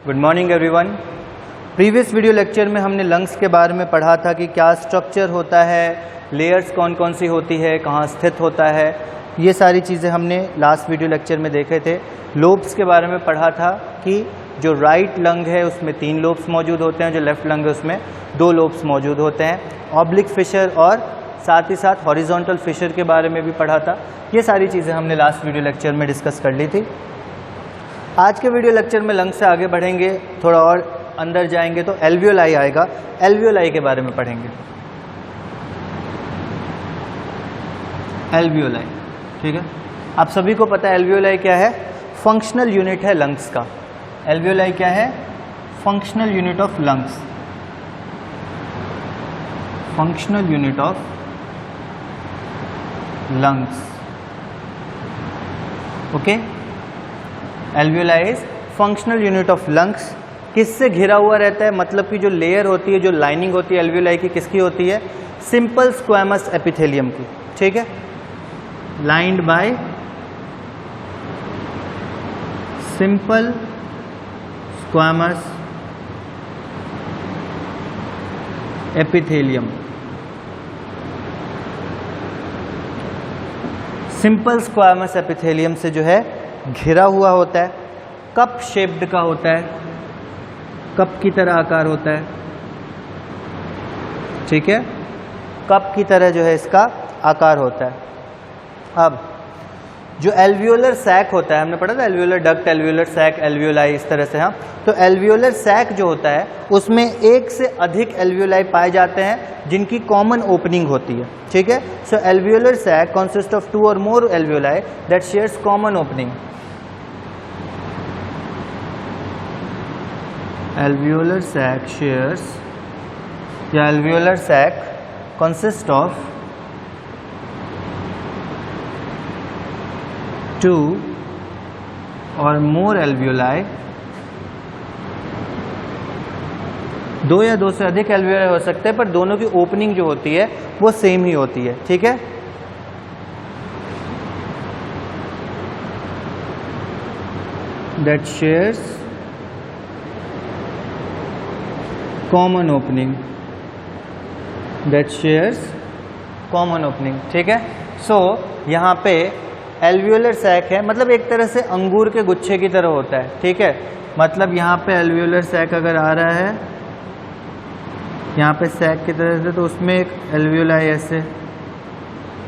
Good morning everyone. Previous video lecture में हमने lungs के बारे में पढ़ा था कि क्या स्ट्रक्चर होता है, लेयर्स कौन कौन सी होती है, कहाँ स्थित होता है, ये सारी चीज़ें हमने लास्ट वीडियो लेक्चर में देखे थे। लोब्स के बारे में पढ़ा था कि जो राइट लंग है उसमें 3 लोब्स मौजूद होते हैं, जो लेफ्ट लंग है उसमें 2 लोब्स मौजूद होते हैं। ऑब्लिक फिशर और साथ ही साथ हॉरिजॉन्टल फिशर के बारे में भी पढ़ा था। ये सारी चीज़ें हमने लास्ट वीडियो लेक्चर में डिस्कस कर ली थी। आज के वीडियो लेक्चर में लंग से आगे बढ़ेंगे, थोड़ा और अंदर जाएंगे तो एल्वियोलाई आएगा। एल्वियोलाई के बारे में पढ़ेंगे। एल्वियोलाई, ठीक है। आप सभी को पता है एल्वियोलाई क्या है? फंक्शनल यूनिट है लंग्स का। एल्वियोलाई क्या है? Functional unit of lungs. Functional unit of lungs, okay. Alveoli is functional unit of lungs. किससे घिरा हुआ रहता है? मतलब कि जो लेयर होती है, जो लाइनिंग होती है एल्वियोलाई की, किसकी होती है? सिंपल स्क्वैमस एपिथेलियम की, ठीक है। Lined by simple squamous epithelium. Simple squamous epithelium से जो है घिरा हुआ होता है, कप शेप्ड का होता है, कप की तरह आकार होता है, ठीक है। कप की तरह जो है इसका आकार होता है। अब जो एल्वियोलर सैक होता है, हमने पढ़ा था alveolar duct, alveolar sac, alveoli, इस तरह से। हाँ, तो एल्वियोलर सैक जो होता है उसमें एक से अधिक एल्वियोलाई पाए जाते हैं जिनकी कॉमन ओपनिंग होती है, ठीक है। So alveolar sac consist of 2 और more alveoli that shares common opening. Alveolar sac shares या alveolar sac consist of 2 or more alveoli। 2 या 2 से अधिक alveoli हो सकते हैं, पर दोनों की ओपनिंग जो होती है वो सेम ही होती है, ठीक है। That shares common opening, that shares common opening, ठीक है। सो यहाँ पे एल्वियोलर सैक है, मतलब एक तरह से अंगूर के गुच्छे की तरह होता है, ठीक है। मतलब यहाँ पे एल्वियोलर सैक अगर आ रहा है यहाँ पे सैक की तरह से, तो उसमें एक एल्वियोलाई ऐसे,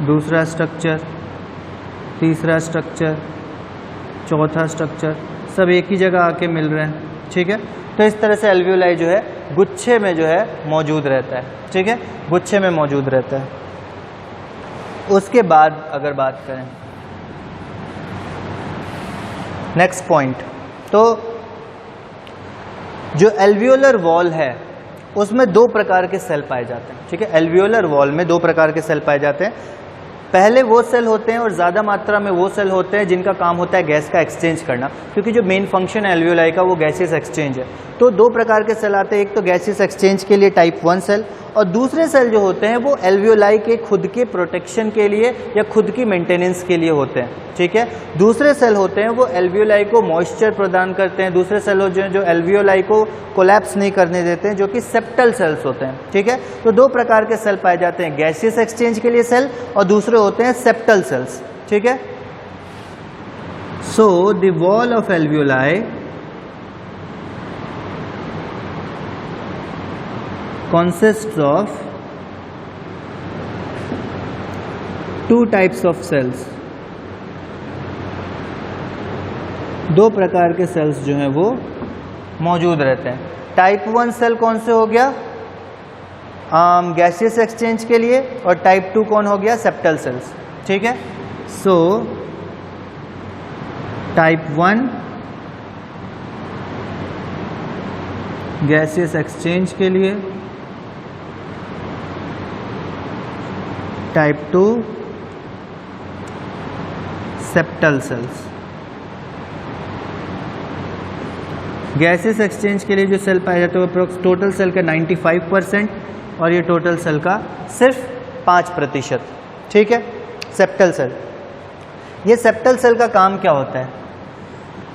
दूसरा स्ट्रक्चर, तीसरा स्ट्रक्चर, चौथा स्ट्रक्चर, सब एक ही जगह आके मिल रहे हैं, ठीक है। तो इस तरह से एल्वियोलाई जो है गुच्छे में जो है मौजूद रहता है, ठीक है, गुच्छे में मौजूद रहता है। उसके बाद अगर बात करें नेक्स्ट पॉइंट, तो जो एल्वियोलर वॉल है उसमें 2 प्रकार के सेल पाए जाते हैं, ठीक है। एल्वियोलर वॉल में 2 प्रकार के सेल पाए जाते हैं। पहले वो सेल होते हैं और ज़्यादा मात्रा में वो सेल होते हैं जिनका काम होता है गैस का एक्सचेंज करना, क्योंकि जो मेन फंक्शन है एल्वियोलाई का वो गैसियस एक्सचेंज है। तो 2 प्रकार के सेल आते हैं, एक तो गैसियस एक्सचेंज के लिए टाइप 1 सेल, और दूसरे सेल जो होते हैं वो एल्वियोलाई के खुद के प्रोटेक्शन के लिए या खुद की मेंटेनेंस के लिए होते हैं, ठीक है। दूसरे सेल होते हैं वो एल्वियोलाई को मॉइस्चर प्रदान करते हैं। दूसरे सेल होते हैं जो एल्वियोलाई को कोलैप्स नहीं करने देते हैं, जो कि सेप्टल सेल्स होते हैं, ठीक है। तो 2 प्रकार के सेल पाए जाते हैं, गैसियस एक्सचेंज के लिए सेल और दूसरे होते हैं सेप्टल सेल्स, ठीक है। So the wall of alveoli consists of 2 types of cells। 2 प्रकार के सेल्स जो हैं वो मौजूद रहते हैं। टाइप 1 सेल कौन से हो गया? गैसियस एक्सचेंज के लिए, और टाइप 2 कौन हो गया? सेप्टल सेल्स, ठीक है। सो टाइप 1 गैसियस एक्सचेंज के लिए, type 2 septal cells. Gaseous exchange के लिए जो सेल पाए जाते हैं वो टोटल सेल का 95% और ये टोटल सेल का सिर्फ 5%, ठीक है। सेप्टल सेल, ये सेप्टल सेल का काम क्या होता है?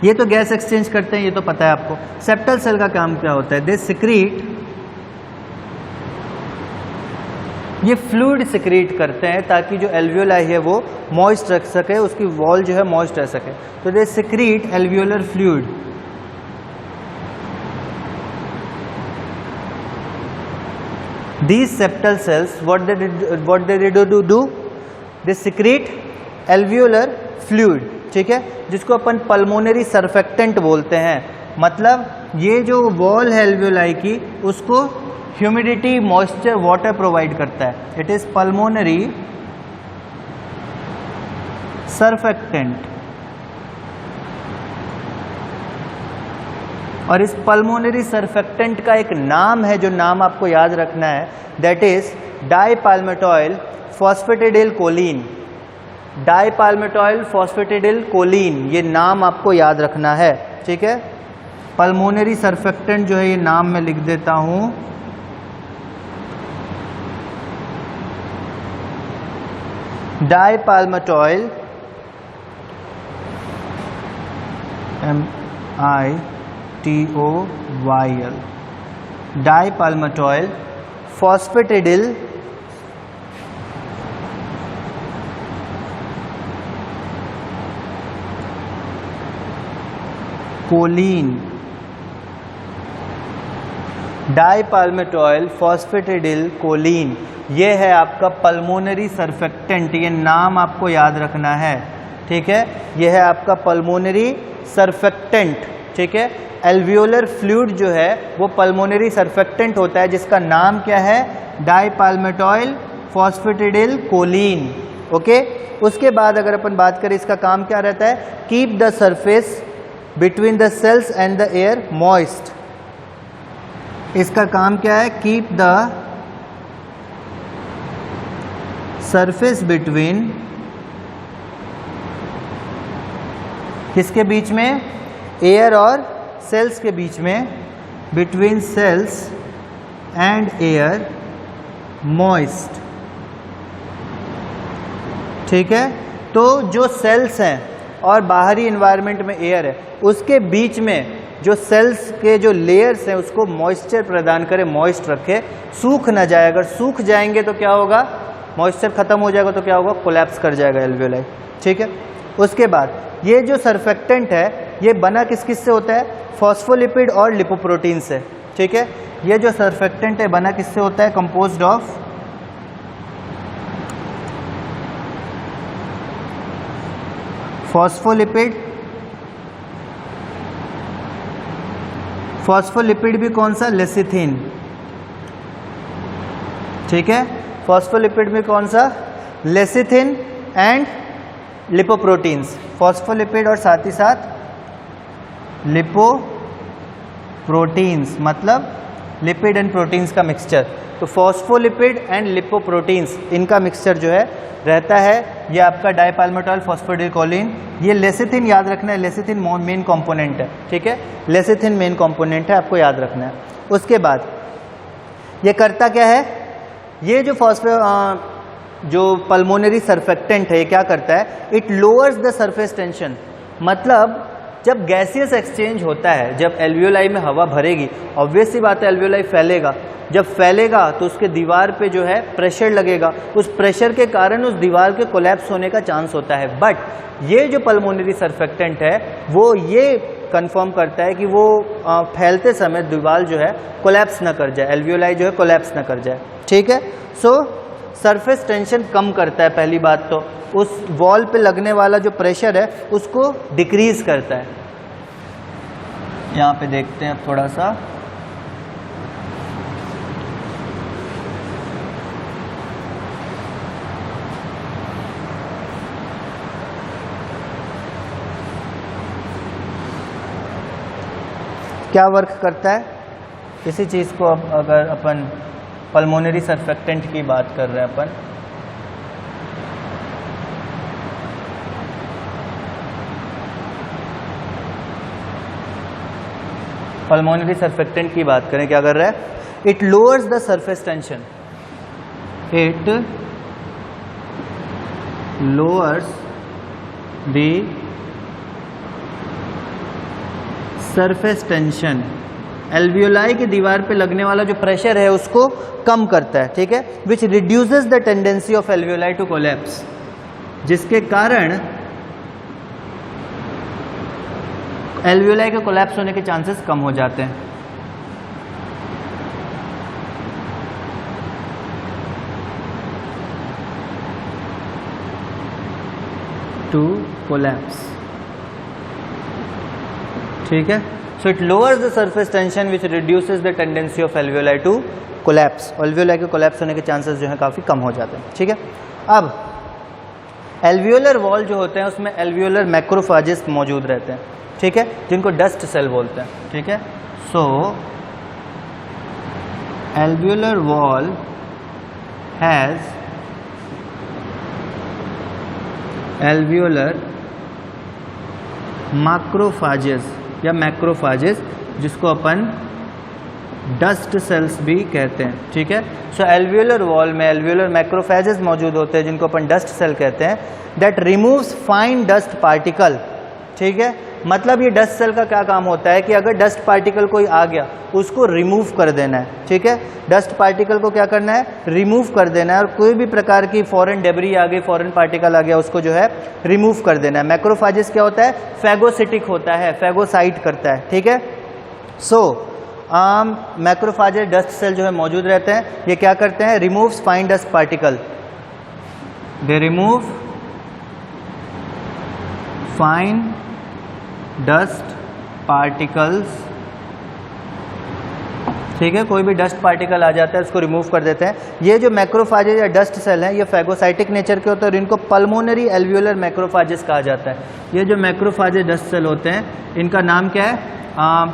ये तो गैस एक्सचेंज करते हैं, ये तो पता है आपको। सेप्टल सेल का काम क्या होता है? दे सिक्रीट, ये फ्लूइड सिक्रीट करते हैं ताकि जो एल्वियोलाई है वो मॉइस्ट रख सके, उसकी वॉल जो है मॉइस्ट रह सके। तो they secrete alveolar fluid. These septal cells, what they do? They secrete alveolar fluid, ठीक है, जिसको अपन पल्मोनरी सर्फेक्टेंट बोलते हैं। मतलब ये जो वॉल है एल्वियोलाई की, उसको ह्यूमिडिटी, मॉइस्चर, वाटर प्रोवाइड करता है। It is pulmonary surfactant. और इस पल्मोनरी सर्फेक्टेंट का एक नाम है, जो नाम आपको याद रखना है, that is dipalmitoyl phosphatidyl choline. Dipalmitoyl phosphatidyl choline, ये नाम आपको याद रखना है, ठीक है। पल्मोनरी सर्फेक्टेंट जो है, ये नाम मैं लिख देता हूं, dipalmitoyl, MITOYL, dipalmitoyl phosphatidyl choline. Dipalmitoyl phosphatidyl choline, ये है आपका पल्मोनरी सर्फेक्टेंट। ये नाम आपको याद रखना है, ठीक है। ये है आपका पल्मोनरी सर्फेक्टेंट, ठीक है। एल्वियोलर फ्लूइड जो है वो पल्मोनरी सर्फेक्टेंट होता है, जिसका नाम क्या है? डाइपाल्मेटॉइल फॉस्फेटिडिल कोलिन, ओके। उसके बाद अगर अपन बात करें, इसका काम क्या रहता है? Keep the surface between the cells and the air moist. इसका काम क्या है? कीप द सरफेस बिटवीन, किसके बीच में? एयर और सेल्स के बीच में, between cells and air moist, ठीक है। तो जो सेल्स हैं और बाहरी एनवायरनमेंट में एयर है, उसके बीच में जो सेल्स के जो लेयर्स हैं उसको मॉइस्चर प्रदान करे, मॉइस्ट रखे, सूख ना जाए। अगर सूख जाएंगे तो क्या होगा? मॉइस्चर खत्म हो जाएगा तो क्या होगा? कोलैप्स कर जाएगा एल्वियोलाई, ठीक है। उसके बाद ये जो सर्फेक्टेंट है, ये बना किस किस से होता है? फॉस्फोलिपिड और लिपोप्रोटीन से, ठीक है। ये जो सर्फेक्टेंट है बना किससे होता है? Composed of phospholipid. फॉस्फोलिपिड भी कौन सा? लेसिथिन, ठीक है। फॉस्फोलिपिड में कौन सा? Lecithin and lipoproteins. फॉस्फोलिपिड और साथ ही साथ लिपोप्रोटीन्स, मतलब लिपिड एंड प्रोटीन्स का मिक्सचर। तो फॉस्फोलिपिड एंड लिपोप्रोटीन्स, इनका मिक्सचर जो है रहता है, ये आपका डाइपाल्मेटॉइल फॉस्फेटिडिल कोलिन। ये लेसिथिन याद रखना है, लेसिथिन मेन कंपोनेंट है, ठीक है। लेसिथिन मेन कंपोनेंट है, आपको याद रखना है। उसके बाद ये करता क्या है? ये जो जो पल्मोनरी सर्फेक्टेंट है, ये क्या करता है? It lowers the surface tension. मतलब जब गैसियस एक्सचेंज होता है, जब एल्वियोलाई में हवा भरेगी, ऑब्वियस सी बात है एल्वियोलाई फैलेगा। जब फैलेगा तो उसके दीवार पे जो है प्रेशर लगेगा, उस प्रेशर के कारण उस दीवार के कोलैप्स होने का चांस होता है। बट ये जो पल्मोनरी सर्फेक्टेंट है वो ये कंफर्म करता है कि वो फैलते समय दीवार जो है कोलैप्स ना कर जाए, एल्वियोलाई जो है कोलैप्स ना कर जाए, ठीक है। सो सरफेस टेंशन कम करता है, पहली बात तो उस वॉल पे लगने वाला जो प्रेशर है उसको डिक्रीज करता है। यहाँ पे देखते हैं अब थोड़ा सा, क्या वर्क करता है इसी चीज़ को। अब अगर अपन पल्मोनरी सर्फेक्टेंट की बात कर रहे हैं अपन, पल्मोनरी सर्फेक्टेंट की बात करें, क्या कर रहा है? It lowers the surface tension, it lowers the surface tension, alveoli की दीवार पे लगने वाला जो प्रेशर है उसको कम करता है, ठीक है, which reduces the tendency of alveoli to collapse, जिसके कारण एल्वियोलाई के कोलैप्स होने के चांसेस कम हो जाते हैं। टू कोलैप्स, ठीक है। So it lowers the surface tension which reduces the tendency of alveoli to collapse, alveoli के कोलैप्स होने के चांसेस जो है काफ़ी कम हो जाते हैं, ठीक है। अब एल्वियोलर वॉल जो होते हैं उसमें एल्वियोलर मैक्रोफाजेस मौजूद रहते हैं, ठीक है, जिनको डस्ट सेल बोलते हैं, ठीक है। So alveolar wall has alveolar macrophages या मैक्रोफाजेस, जिसको अपन डस्ट सेल्स भी कहते हैं, ठीक है। सो एल्वियोलर वॉल में एल्वियोलर मैक्रोफेजेस मौजूद होते हैं जिनको अपन डस्ट सेल कहते हैं, that removes fine dust particle, ठीक है। मतलब ये डस्ट सेल का क्या काम होता है कि अगर डस्ट पार्टिकल कोई आ गया उसको रिमूव कर देना है, ठीक है। डस्ट पार्टिकल को क्या करना है, रिमूव कर देना है, और कोई भी प्रकार की फॉरेन डेब्री आ गई, फॉरेन पार्टिकल आ गया, उसको जो है रिमूव कर देना है। मैक्रोफेजेस क्या होता है, फैगोसिटिक होता है, फैगोसाइट करता है, ठीक है। सो मैक्रोफेजेस डस्ट सेल जो है मौजूद रहते हैं, ये क्या करते हैं, removes fine dust particle, they remove fine dust particles, ठीक है। कोई भी डस्ट पार्टिकल आ जाता है उसको रिमूव कर देते हैं। ये जो मैक्रोफेजेस या डस्ट सेल हैं ये फैगोसाइटिक नेचर के होते हैं और इनको पल्मोनरी एल्वियोलर मैक्रोफेजेस कहा जाता है। ये जो मैक्रोफेजेस डस्ट सेल होते हैं इनका नाम क्या है,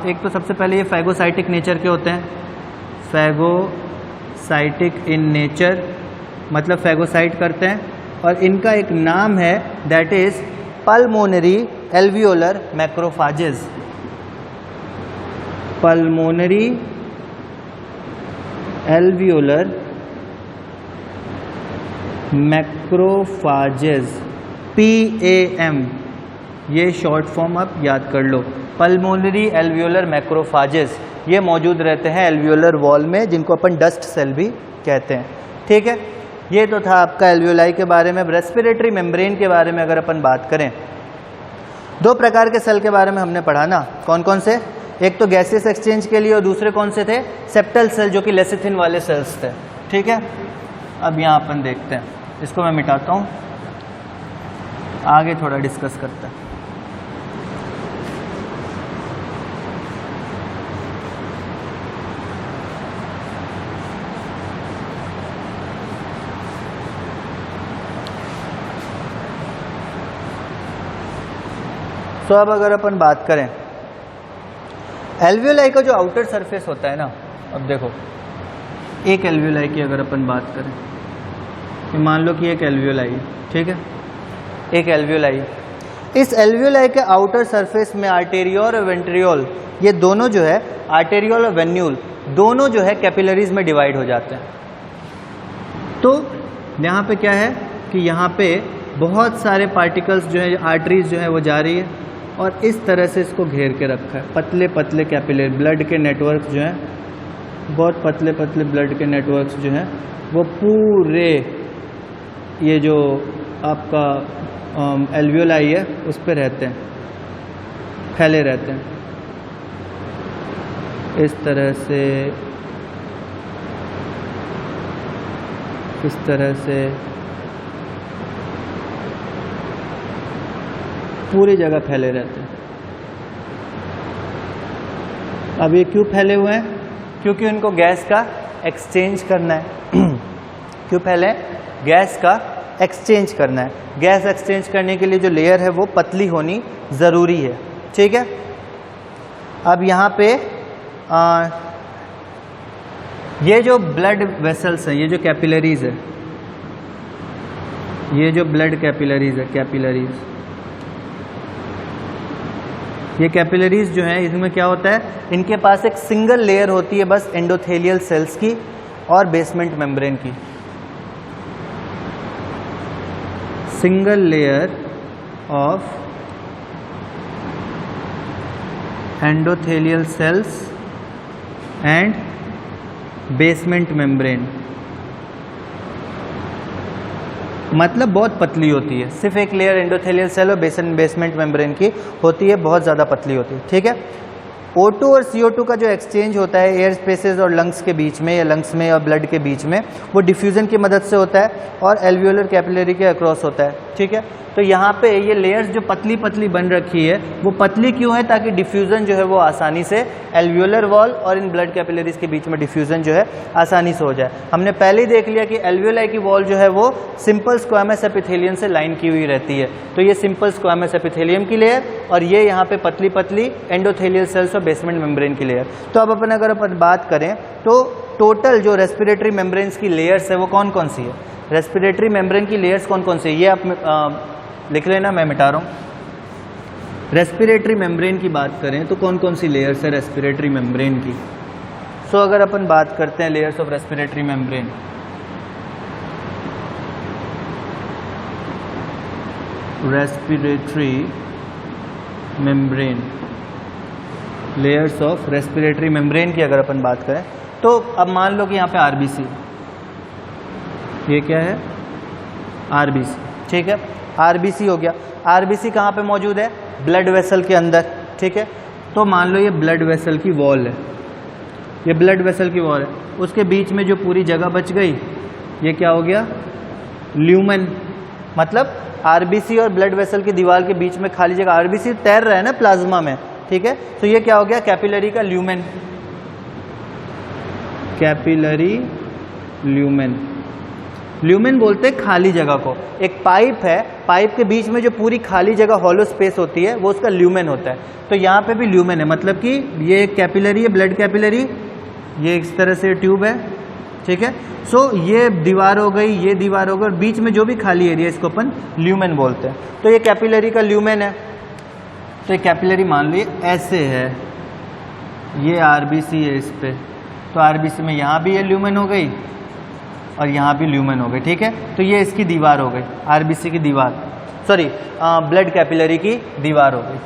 एक तो सबसे पहले ये फैगोसाइटिक नेचर के होते हैं, फैगोसाइटिक इन नेचर मतलब फैगोसाइट करते हैं, और इनका एक नाम है that is pulmonary alveolar macrophages, pulmonary alveolar macrophages, PAM, ये शॉर्ट फॉर्म आप याद कर लो, पल्मोनरी एल्वियोलर मैक्रोफेजेस, ये मौजूद रहते हैं एल्वियोलर वॉल में जिनको अपन डस्ट सेल भी कहते हैं, ठीक है। ये तो था आपका एल्वियोलाई के बारे में। रेस्पिरेटरी मेम्ब्रेन के बारे में अगर अपन बात करें, दो प्रकार के सेल के बारे में हमने पढ़ा ना, कौन कौन से, एक तो गैसियस एक्सचेंज के लिए और दूसरे कौन से थे, सेप्टल सेल जो कि लेसिथिन वाले सेल्स थे, ठीक है। अब यहाँ अपन देखते हैं, इसको मैं मिटाता हूँ, आगे थोड़ा डिस्कस करते हैं। तो अब अगर अपन बात करें एल्वियोलाई का जो आउटर सरफेस होता है ना, अब देखो एक एल्वियोलाई की अगर अपन बात करें तो मान लो कि एक एल्वियोलाई है, ठीक है, एक एल्वियोलाई, इस एल्वियोलाई के आउटर सरफेस में आर्टेरियोल और वेंट्रियोल, ये दोनों जो है आर्टेरियोल और वेन्यूल दोनों जो है कैपिलरीज में डिवाइड हो जाते हैं। तो यहाँ पे क्या है कि यहाँ पे बहुत सारे पार्टिकल्स जो है, आर्टरीज जो है वो जा रही है और इस तरह से इसको घेर के रखा है, पतले पतले कैपिलरी ब्लड के नेटवर्क जो हैं, बहुत पतले पतले ब्लड के नेटवर्क्स जो हैं वो पूरे ये जो आपका एल्वियोलाई है उस पर रहते हैं, फैले रहते हैं इस तरह से, इस तरह से पूरी जगह फैले रहते हैं। अब ये क्यों फैले हुए हैं, क्योंकि उनको गैस का एक्सचेंज करना है क्यों फैले, गैस का एक्सचेंज करना है। गैस एक्सचेंज करने के लिए जो लेयर है वो पतली होनी ज़रूरी है, ठीक है। अब यहाँ पे ये जो ब्लड वेसल्स हैं, ये जो कैपिलरीज है, ये जो ब्लड कैपिलरीज है, कैपिलरीज, ये कैपिलरीज जो हैं इसमें क्या होता है, इनके पास एक सिंगल लेयर होती है बस एंडोथेलियल सेल्स की और बेसमेंट मेम्ब्रेन की, single layer of endothelial cells and basement membrane, मतलब बहुत पतली होती है, सिर्फ एक लेयर एंडोथेलियल सेल और बेसमेंट मेम्ब्रेन की होती है, बहुत ज़्यादा पतली होती है। ठीक है, O2 और CO2 का जो एक्सचेंज होता है एयर स्पेसेस और लंग्स के बीच में या लंग्स में और ब्लड के बीच में, वो डिफ्यूजन की मदद से होता है और एल्वियोलर कैपिलरी के अक्रॉस होता है। ठीक है, तो यहाँ पे ये लेयर्स जो पतली पतली बन रखी है वो पतली क्यों है, ताकि डिफ्यूजन जो है वो आसानी से एल्वियोलर वॉल और इन ब्लड कैपिलरीज के बीच में डिफ्यूजन जो है आसानी से हो जाए। हमने पहले ही देख लिया कि एल्वियोलाई की वॉल जो है वो सिंपल स्क्वामस एपिथेलियम से लाइन की हुई रहती है, तो ये सिंपल स्क्वामस एपिथेलियम की लेयर और ये यहाँ पे पतली पतली एंडोथेलियल सेल्स और बेसमेंट मेम्ब्रेन की लेयर। तो अब अगर अपन बात करें तो टोटल जो रेस्पिरेटरी मेम्ब्रेन्स की लेयर्स है वो कौन कौन सी है, रेस्पिरेटरी मेम्ब्रेन की लेयर्स कौन कौन सी है, ये आप लिख लेना, मैं मिटा रहा हूँ। रेस्पिरेटरी मेम्ब्रेन की बात करें तो कौन कौन सी लेयर्स है रेस्पिरेटरी मेम्ब्रेन की। सो अगर अपन बात करते हैं layers of respiratory membrane, respiratory membrane, layers of respiratory membrane की अगर अपन बात करें तो अब मान लो कि यहाँ पे आरबीसी, ये क्या है, आरबीसी। ठीक है, आरबीसी हो गया। आरबीसी कहाँ पे मौजूद है, ब्लड वेसल के अंदर। ठीक है, तो मान लो ये ब्लड वेसल की वॉल है, ये ब्लड वेसल की वॉल है, उसके बीच में जो पूरी जगह बच गई ये क्या हो गया, ल्यूमेन। मतलब आरबीसी और ब्लड वेसल की दीवार के बीच में खाली जगह, आरबीसी तैर रहा है ना प्लाज्मा में। ठीक है, तो ये क्या हो गया, कैपिलरी का ल्यूमेन, कैपिलरी ल्यूमेन। ल्यूमेन बोलते हैं खाली जगह को। एक पाइप है, पाइप के बीच में जो पूरी खाली जगह हॉलो स्पेस होती है वो उसका ल्यूमेन होता है। तो यहाँ पे भी ल्यूमेन है, मतलब कि ये एक कैपिलरी है, ब्लड कैपिलरी, ये इस तरह से ट्यूब है। ठीक है, सो ये दीवार हो गई, ये दीवार हो गई, और बीच में जो भी खाली एरिया इसको अपन ल्यूमेन बोलते हैं। तो ये कैपिलरी का ल्यूमेन है। तो ये कैपिलरी मान लीजिए ऐसे है, ये आरबीसी है इस पे, तो आरबीसी में यहाँ भी ये ल्यूमेन हो गई और यहाँ भी ल्यूमेन हो गई। ठीक है, तो ये इसकी दीवार हो गई, आरबीसी की दीवार, सॉरी ब्लड कैपिलरी की दीवार हो गई।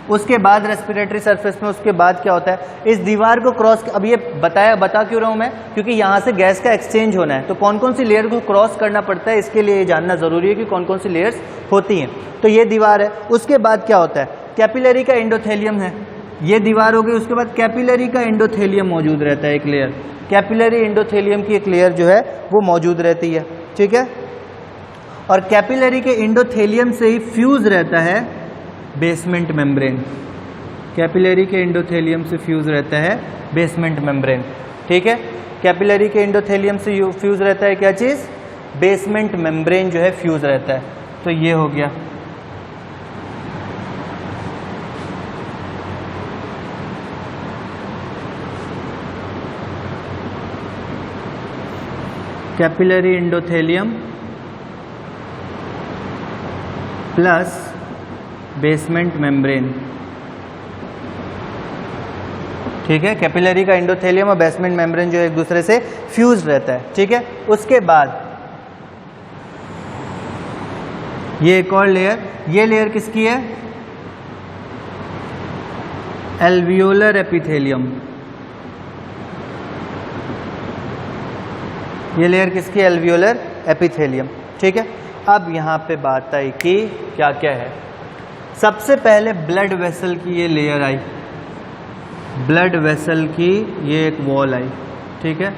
उसके बाद रेस्पिरेटरी सरफेस में उसके बाद क्या होता है, इस दीवार को क्रॉस, अब ये बता क्यों रहा हूँ मैं, क्योंकि यहाँ से गैस का एक्सचेंज होना है, तो कौन कौन सी लेयर को क्रॉस करना पड़ता है, इसके लिए ये जानना जरूरी है कि कौन कौन सी लेयर्स होती हैं। तो ये दीवार है। उसके बाद क्या होता है, कैपिलरी का एंडोथेलियम है, ये दीवार हो गई। उसके बाद कैपिलरी का एंडोथेलियम मौजूद रहता है, एक लेयर, कैपिलरी एंडोथेलियम की एक लेयर जो है वो मौजूद रहती है। ठीक है, और कैपिलरी के एंडोथेलियम से ही फ्यूज रहता है बेसमेंट मेम्ब्रेन, कैपिलरी के एंडोथेलियम से फ्यूज रहता है बेसमेंट मेम्ब्रेन। ठीक है, कैपिलरी के एंडोथेलियम से फ्यूज रहता है क्या चीज़, बेसमेंट मेम्ब्रेन जो है फ्यूज रहता है। तो ये हो गया। Capillary endothelium plus basement membrane. ठीक है, कैपिलरी का एंडोथेलियम और बेसमेंट मेम्ब्रेन जो एक दूसरे से फ्यूज रहता है। ठीक है, उसके बाद ये एक और लेयर, ये लेयर किसकी है, एल्वियोलर एपिथेलियम। ये लेयर किसकी, एल्वियोलर एपिथेलियम। ठीक है, अब यहाँ पे बात आई कि क्या क्या है। सबसे पहले ब्लड वेसल की ये लेयर आई, ब्लड वेसल की ये एक वॉल आई। ठीक है,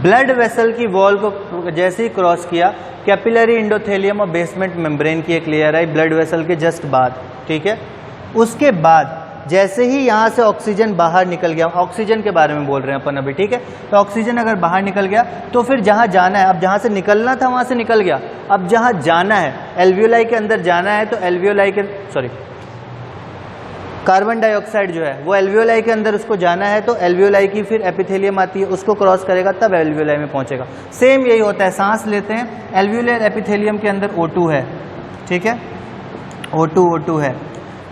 ब्लड वेसल की वॉल को जैसे ही क्रॉस किया, कैपिलरी एंडोथेलियम और बेसमेंट मेम्ब्रेन की एक लेयर आई ब्लड वेसल के जस्ट बाद। ठीक है, उसके बाद जैसे ही यहाँ से ऑक्सीजन बाहर निकल गया, ऑक्सीजन के बारे में बोल रहे हैं अपन अभी। ठीक है, तो ऑक्सीजन अगर बाहर निकल गया तो फिर जहाँ जाना है, अब जहाँ से निकलना था वहाँ से निकल गया, अब जहाँ जाना है एल्वियोलाई के अंदर जाना है, तो एल्वियोलाई के कार्बन डाइऑक्साइड जो है वो एल्वियोलाई के अंदर उसको जाना है, तो एल्वियोलाई की फिर एपिथेलियम आती है, उसको क्रॉस करेगा तब एल्वियोलाई में पहुंचेगा। सेम यही होता है, सांस लेते हैं, एल्वियोलर एपिथेलियम के अंदर O2 है। ठीक है, O2 है।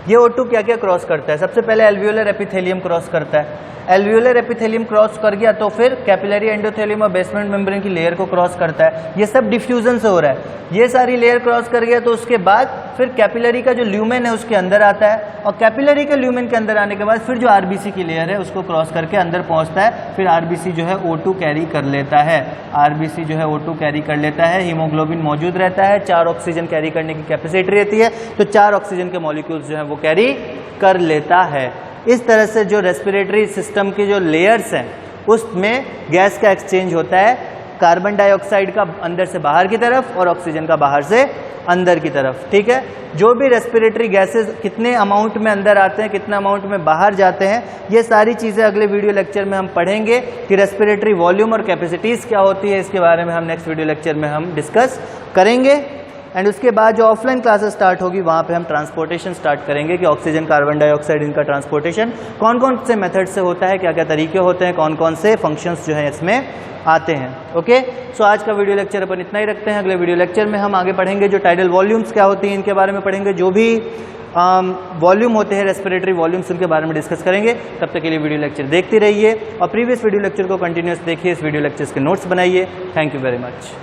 ये O2 क्या क्या क्रॉस करता है, सबसे पहले एल्वियोलर एपिथेलियम क्रॉस करता है। एल्वियोलर एपिथेलियम क्रॉस कर गया तो फिर कैपिलरी एंडोथेलियम और बेसमेंट मेम्ब्रेन की लेयर को क्रॉस करता है। ये सब डिफ्यूजन से हो रहा है। ये सारी लेयर क्रॉस कर गया तो उसके बाद फिर कैपिलरी का जो ल्यूमेन है उसके अंदर आता है, और कैपिलरी के ल्यूमेन के अंदर आने के बाद फिर जो आरबीसी की लेयर है उसको क्रॉस करके अंदर पहुंचता है। फिर आरबीसी जो है O2 कैरी कर लेता है, आरबीसी जो है O2 कैरी कर लेता है, हीमोग्लोबिन मौजूद रहता है, 4 ऑक्सीजन कैरी करने की कैपेसिटी रहती है, तो 4 ऑक्सीजन के मॉलिक्यूल्स जो है वो कैरी कर लेता है। इस तरह से जो रेस्पिरेटरी सिस्टम की जो लेयर्स हैं उसमें गैस का एक्सचेंज होता है, कार्बन डाइऑक्साइड का अंदर से बाहर की तरफ और ऑक्सीजन का बाहर से अंदर की तरफ। ठीक है, जो भी रेस्पिरेटरी गैसेस कितने अमाउंट में अंदर आते हैं, कितना अमाउंट में बाहर जाते हैं, ये सारी चीज़ें अगले वीडियो लेक्चर में हम पढ़ेंगे कि रेस्पिरेटरी वॉल्यूम और कैपेसिटीज़ क्या होती है। इसके बारे में हम नेक्स्ट वीडियो लेक्चर में हम डिस्कस करेंगे। एंड उसके बाद जो ऑफलाइन क्लासेस स्टार्ट होगी वहाँ पे हम ट्रांसपोर्टेशन स्टार्ट करेंगे कि ऑक्सीजन कार्बन डाइऑक्साइड इनका ट्रांसपोर्टेशन कौन कौन से मेथड से होता है, क्या क्या तरीके होते हैं, कौन कौन से फंक्शंस जो हैं इसमें आते हैं। ओके, सो आज का वीडियो लेक्चर अपन इतना ही रखते हैं। अगले वीडियो लेक्चर में हम आगे पढ़ेंगे जो टाइडल वॉल्यूम्स क्या होती हैं इनके बारे में पढ़ेंगे, जो भी वॉल्यूम होते हैं रेस्पिरेटरी वॉल्यूम्स उनके बारे में डिस्कस करेंगे। तब तक के लिए वीडियो लेक्चर देखते रहिए और प्रीवियस वीडियो लेक्चर को कंटिन्यूस देखिए, इस वीडियो लेक्चर्स के नोट्स बनाइए। Thank you very much.